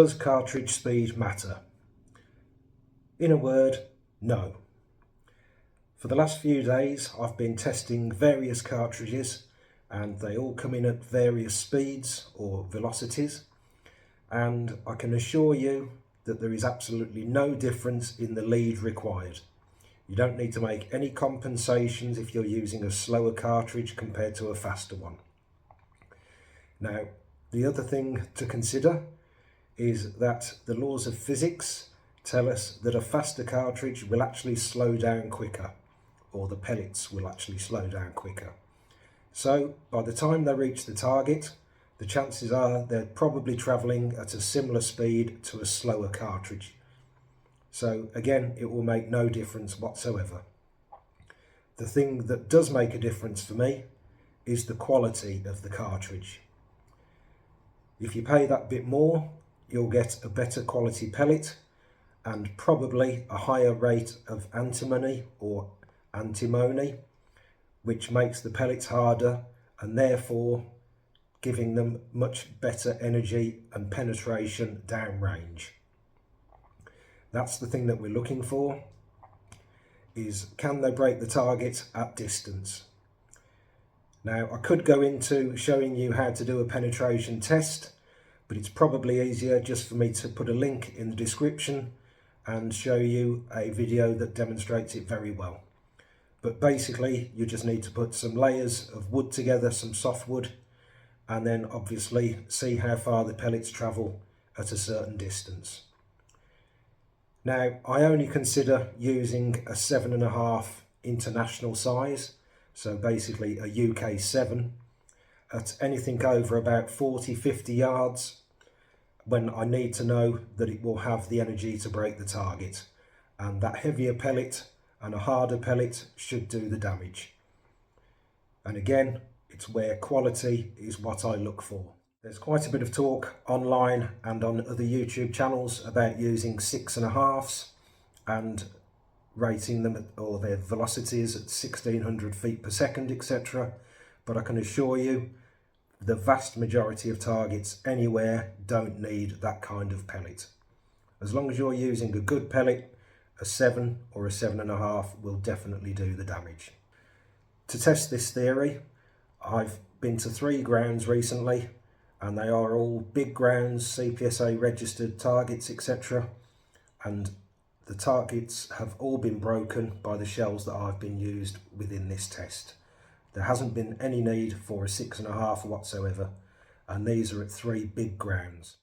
Does cartridge speed matter? In a word, no. For the last few days I've been testing various cartridges and they all come in at various speeds or velocities, and I can assure you that there is absolutely no difference in the lead required. You don't need to make any compensations if you're using a slower cartridge compared to a faster one. Now, the other thing to consider is that the laws of physics tell us that a faster cartridge will actually slow down quicker, or the pellets will actually slow down quicker. So by the time they reach the target, the chances are they're probably travelling at a similar speed to a slower cartridge. So again, it will make no difference whatsoever. The thing that does make a difference for me is the quality of the cartridge. If you pay that bit more, you'll get a better quality pellet and probably a higher rate of antimony or antimony, which makes the pellets harder and therefore giving them much better energy and penetration downrange. That's the thing that we're looking for, is can they break the target at distance? Now, I could go into showing you how to do a penetration test, but it's probably easier just for me to put a link in the description and show you a video that demonstrates it very well. But basically, you just need to put some layers of wood together, some soft wood, and then obviously see how far the pellets travel at a certain distance. Now, I only consider using a 7.5 international size, so basically a UK 7, at anything over about 40-50 yards, when I need to know that it will have the energy to break the target, and that heavier pellet and a harder pellet should do the damage. And again, it's where quality is what I look for. There's quite a bit of talk online and on other YouTube channels about using 6.5s and rating them or their velocities at 1600 feet per second, etc. But I can assure you the vast majority of targets anywhere don't need that kind of pellet. As long as you're using a good pellet, a 7 or a 7.5 will definitely do the damage. To test this theory, I've been to 3 grounds recently, and they are all big grounds, CPSA registered targets, etc. And the targets have all been broken by the shells that I've been used within this test. There hasn't been any need for a 6.5 whatsoever, and these are at 3 big grounds.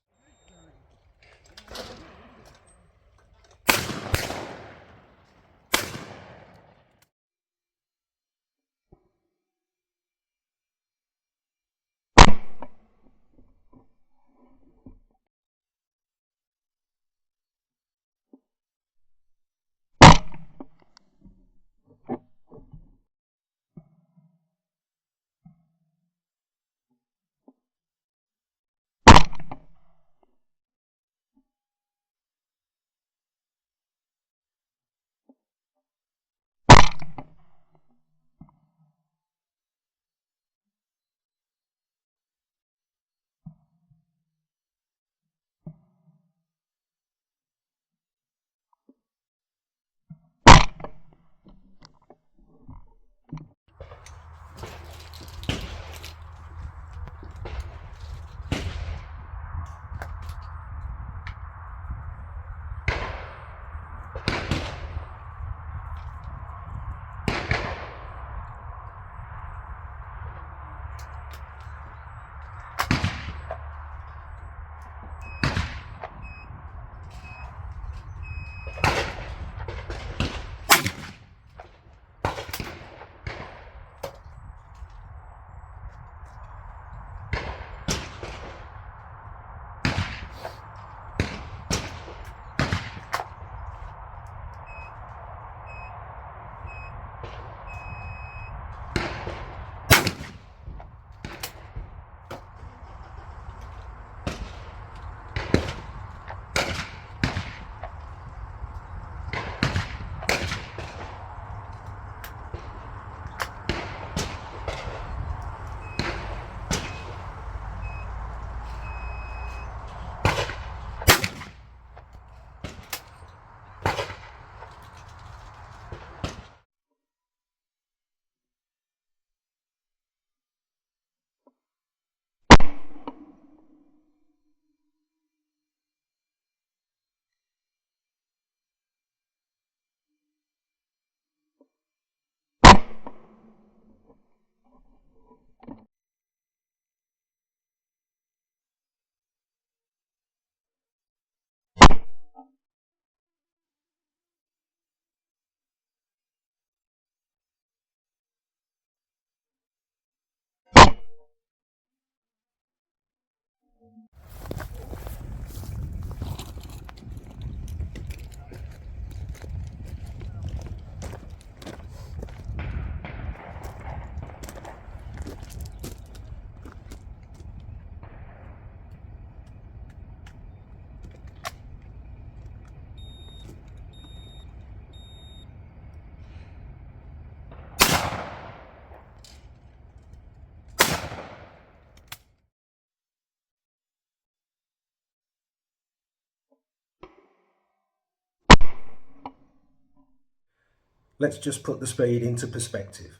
Let's just put the speed into perspective.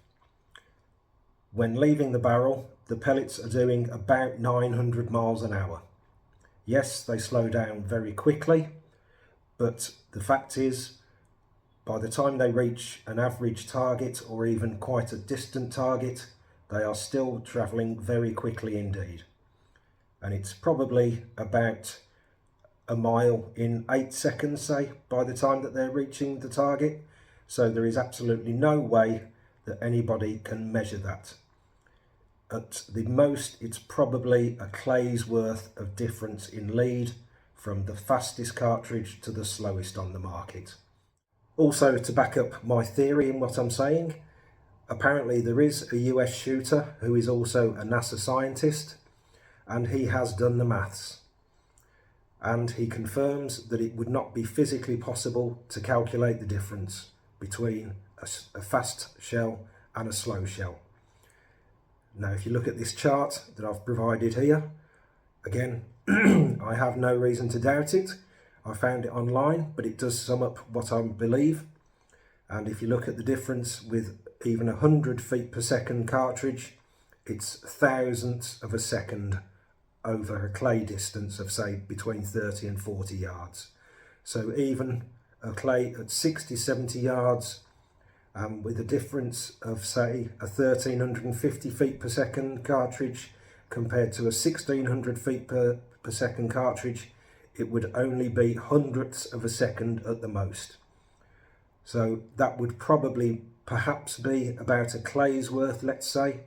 When leaving the barrel, the pellets are doing about 900 miles an hour. Yes, they slow down very quickly, but the fact is, by the time they reach an average target or even quite a distant target, they are still travelling very quickly indeed. And it's probably about a mile in 8 seconds, say, by the time that they're reaching the target. So there is absolutely no way that anybody can measure that. At the most, it's probably a clay's worth of difference in lead from the fastest cartridge to the slowest on the market. Also, to back up my theory in what I'm saying, apparently there is a US shooter who is also a NASA scientist, and he has done the maths. And he confirms that it would not be physically possible to calculate the difference between a fast shell and a slow shell. Now, if you look at this chart that I've provided here, again, I have no reason to doubt it. I found it online, but it does sum up what I believe. And if you look at the difference with even 100 feet per second cartridge, it's thousandths of a second over a clay distance of, say, between 30 and 40 yards. So even a clay at 60, 70 yards with a difference of, say, a 1350 feet per second cartridge compared to a 1600 feet per second cartridge, it would only be hundredths of a second at the most. So that would probably perhaps be about a clay's worth, let's say,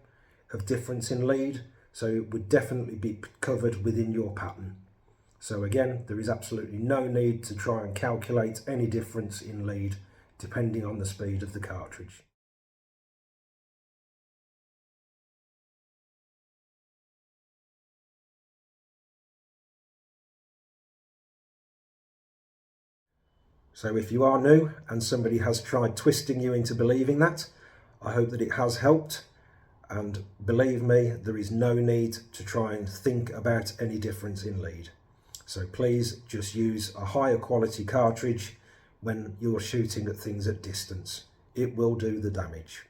of difference in lead. So it would definitely be covered within your pattern. So again, there is absolutely no need to try and calculate any difference in lead depending on the speed of the cartridge. So if you are new and somebody has tried twisting you into believing that, I hope that it has helped. And believe me, there is no need to try and think about any difference in lead. So please just use a higher quality cartridge when you're shooting at things at distance. It will do the damage.